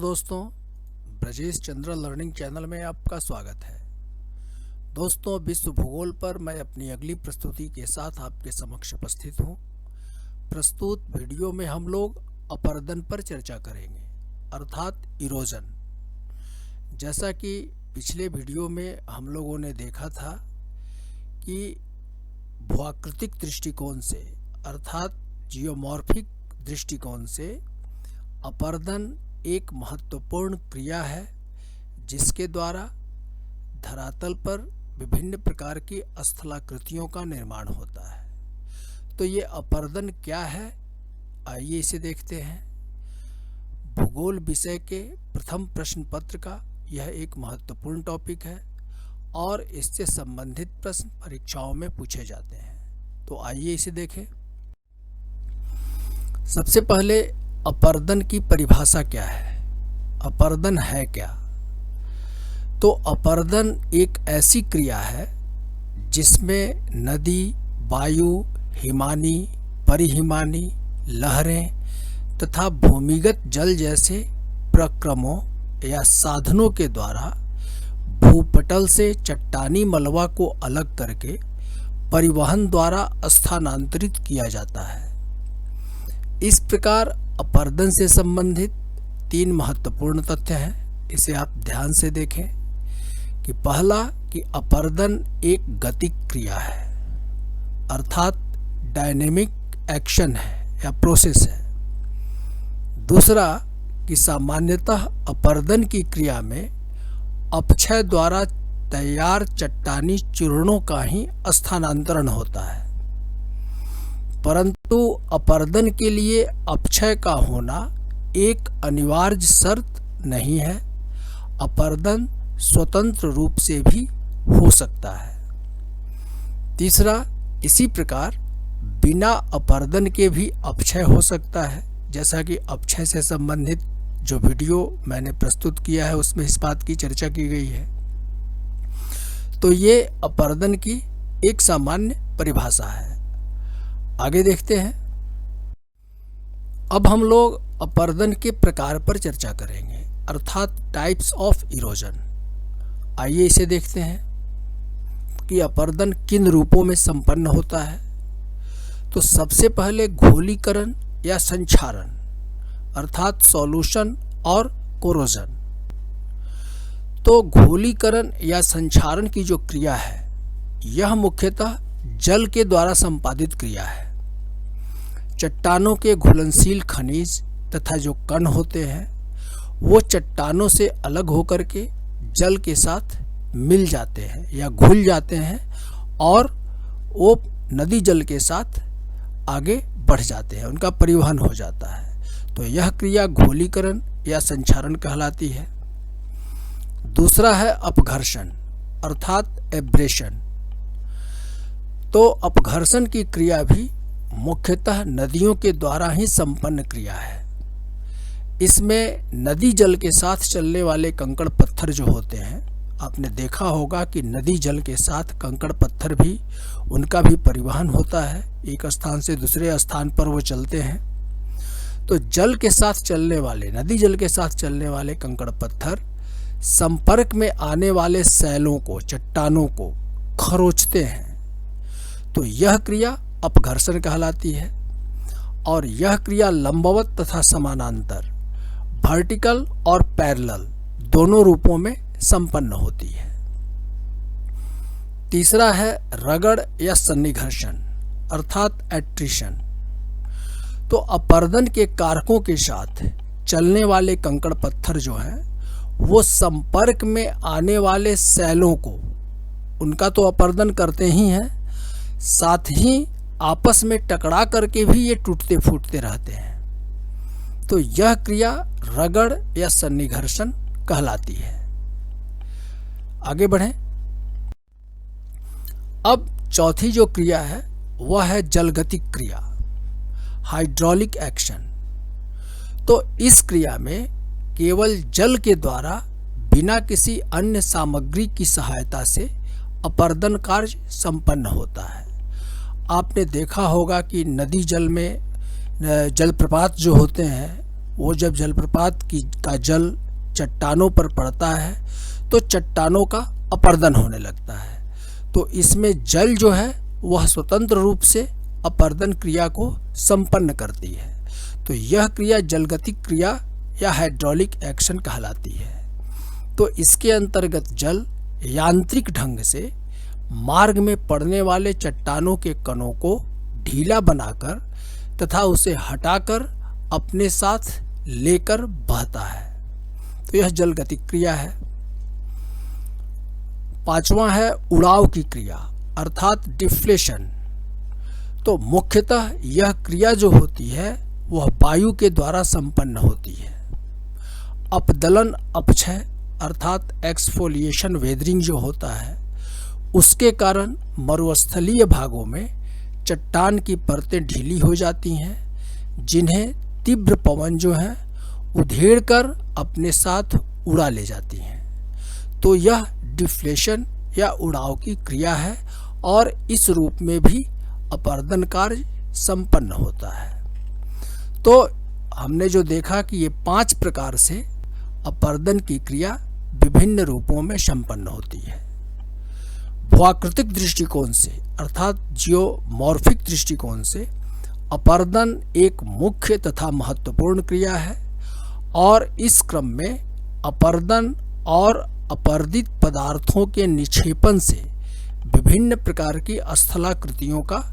दोस्तों, ब्रजेश चंद्र learning channel में आपका स्वागत है। दोस्तों, विश्व भूगोल पर मैं अपनी अगली प्रस्तुति के साथ आपके समक्ष उपस्थित हूँ। प्रस्तुत वीडियो में हम लोग अपरदन पर चर्चा करेंगे, अर्थात इरोजन। जैसा कि पिछले वीडियो में हम लोगों ने देखा था कि भूआकृतिक दृष्टिकोण से अर्थात जियोमॉर्फिक दृष्टिकोण से अपरदन एक महत्वपूर्ण क्रिया है जिसके द्वारा धरातल पर विभिन्न प्रकार की स्थलाकृतियों का निर्माण होता है। तो ये अपरदन क्या है, आइए इसे देखते हैं। भूगोल विषय के प्रथम प्रश्न पत्र का यह एक महत्वपूर्ण टॉपिक है और इससे संबंधित प्रश्न परीक्षाओं में पूछे जाते हैं। तो आइए इसे देखें। सबसे पहले अपरदन की परिभाषा क्या है, अपरदन है क्या? तो अपरदन एक ऐसी क्रिया है जिसमें नदी, वायु, हिमानी, परिहिमानी, लहरें तथा भूमिगत जल जैसे प्रक्रमों या साधनों के द्वारा भूपटल से चट्टानी मलबा को अलग करके परिवहन द्वारा स्थानांतरित किया जाता है। इस प्रकार अपरदन से संबंधित तीन महत्वपूर्ण तथ्य हैं, इसे आप ध्यान से देखें। कि पहला कि अपरदन एक गतिक क्रिया है अर्थात डायनेमिक एक्शन है या प्रोसेस है। दूसरा कि सामान्यतः अपरदन की क्रिया में अपक्षय द्वारा तैयार चट्टानी चूर्णों का ही स्थानांतरण होता है, परंतु अपरदन के लिए अपक्षय का होना एक अनिवार्य शर्त नहीं है। अपरदन स्वतंत्र रूप से भी हो सकता है। तीसरा, इसी प्रकार बिना अपरदन के भी अपक्षय हो सकता है, जैसा कि अपक्षय से संबंधित जो वीडियो मैंने प्रस्तुत किया है उसमें इस बात की चर्चा की गई है। तो ये अपरदन की एक सामान्य परिभाषा है। आगे देखते हैं। अब हम लोग अपरदन के प्रकार पर चर्चा करेंगे, अर्थात टाइप्स ऑफ इरोजन। आइए इसे देखते हैं कि अपरदन किन रूपों में संपन्न होता है। तो सबसे पहले घोलीकरण या संक्षारण अर्थात सॉल्यूशन और कोरोजन। तो घोलीकरण या संक्षारण की जो क्रिया है यह मुख्यतः जल के द्वारा संपादित क्रिया है। चट्टानों के घुलनशील खनिज तथा जो कण होते हैं वो चट्टानों से अलग होकर के जल के साथ मिल जाते हैं या घुल जाते हैं और वो नदी जल के साथ आगे बढ़ जाते हैं, उनका परिवहन हो जाता है। तो यह क्रिया घोलीकरण या संक्षारण कहलाती है। दूसरा है अपघर्षण अर्थात एब्रेशन। तो अपघर्षण की क्रिया भी मुख्यतः नदियों के द्वारा ही संपन्न क्रिया है। इसमें नदी जल के साथ चलने वाले कंकड़ पत्थर जो होते हैं, आपने देखा होगा कि नदी जल के साथ कंकड़ पत्थर भी उनका भी परिवहन होता है, एक स्थान से दूसरे स्थान पर वो चलते हैं। तो जल के साथ चलने वाले, नदी जल के साथ चलने वाले कंकड़ पत्थर संपर्क में आने वाले सैलों को, चट्टानों को खरोंचते हैं। तो यह क्रिया अपघर्षण कहलाती है और यह क्रिया लंबवत तथा समानांतर, वर्टिकल और पैरेलल दोनों रूपों में संपन्न होती है। तीसरा है रगड़ या सन्निघर्षण अर्थात एट्रिशन। तो अपरदन के कारकों के साथ चलने वाले कंकड़ पत्थर जो हैं वो संपर्क में आने वाले सैलों को, उनका तो अपरदन करते ही हैं, साथ ही आपस में टकरा करके भी ये टूटते फूटते रहते हैं। तो यह क्रिया रगड़ या सन्निघर्षण कहलाती है। आगे बढ़ें। अब चौथी जो क्रिया है वह है जलगतिक क्रिया, हाइड्रोलिक एक्शन। तो इस क्रिया में केवल जल के द्वारा बिना किसी अन्य सामग्री की सहायता से अपरदन कार्य संपन्न होता है। आपने देखा होगा कि नदी जल में जलप्रपात जो होते हैं वो जब जलप्रपात का जल चट्टानों पर पड़ता है तो चट्टानों का अपर्दन होने लगता है। तो इसमें जल जो है वह स्वतंत्र रूप से अपर्दन क्रिया को संपन्न करती है। तो यह क्रिया जलगतिक क्रिया या हाइड्रोलिक एक्शन कहलाती है। तो इसके अंतर्गत जल यांत्रिक ढंग से मार्ग में पड़ने वाले चट्टानों के कणों को ढीला बनाकर तथा उसे हटाकर अपने साथ लेकर बहता है। तो यह जलगतिक क्रिया है। पांचवा है उड़ाव की क्रिया अर्थात डिफ्लेशन। तो मुख्यतः यह क्रिया जो होती है वह वायु के द्वारा संपन्न होती है। अपदलन अपक्षय अर्थात एक्सफोलिएशन वेदरिंग जो होता है उसके कारण मरुस्थलीय भागों में चट्टान की परतें ढीली हो जाती हैं, जिन्हें तीव्र पवन जो है उधेड़ कर अपने साथ उड़ा ले जाती हैं। तो यह डिफ्लेशन या उड़ाव की क्रिया है और इस रूप में भी अपर्दन कार्य संपन्न होता है। तो हमने जो देखा कि ये 5 प्रकार से अपर्दन की क्रिया विभिन्न रूपों में संपन्न होती है। भूआकृतिक दृष्टिकोण से अर्थात जियोमॉर्फिक दृष्टिकोण से अपर्दन एक मुख्य तथा महत्वपूर्ण क्रिया है और इस क्रम में अपर्दन और अपर्दित पदार्थों के निक्षेपण से विभिन्न प्रकार की स्थलाकृतियों का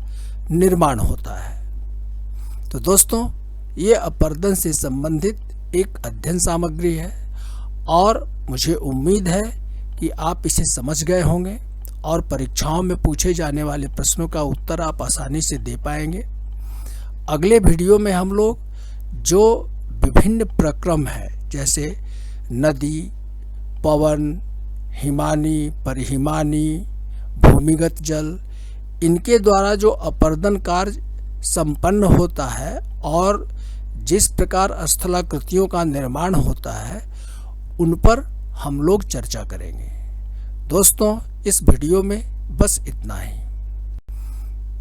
निर्माण होता है। तो दोस्तों, ये अपर्दन से संबंधित एक अध्ययन सामग्री है और मुझे उम्मीद है कि आप इसे समझ गए होंगे और परीक्षाओं में पूछे जाने वाले प्रश्नों का उत्तर आप आसानी से दे पाएंगे। अगले वीडियो में हम लोग जो विभिन्न प्रक्रम है जैसे नदी, पवन, हिमानी, परिहिमानी, भूमिगत जल, इनके द्वारा जो अपर्दन कार्य संपन्न होता है और जिस प्रकार स्थलाकृतियों का निर्माण होता है उन पर हम लोग चर्चा करेंगे। दोस्तों, इस वीडियो में बस इतना ही।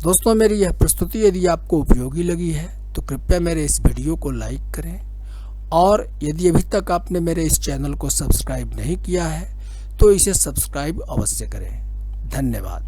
दोस्तों, मेरी यह प्रस्तुति यदि आपको उपयोगी लगी है तो कृपया मेरे इस वीडियो को लाइक करें और यदि अभी तक आपने मेरे इस चैनल को सब्सक्राइब नहीं किया है तो इसे सब्सक्राइब अवश्य करें। धन्यवाद।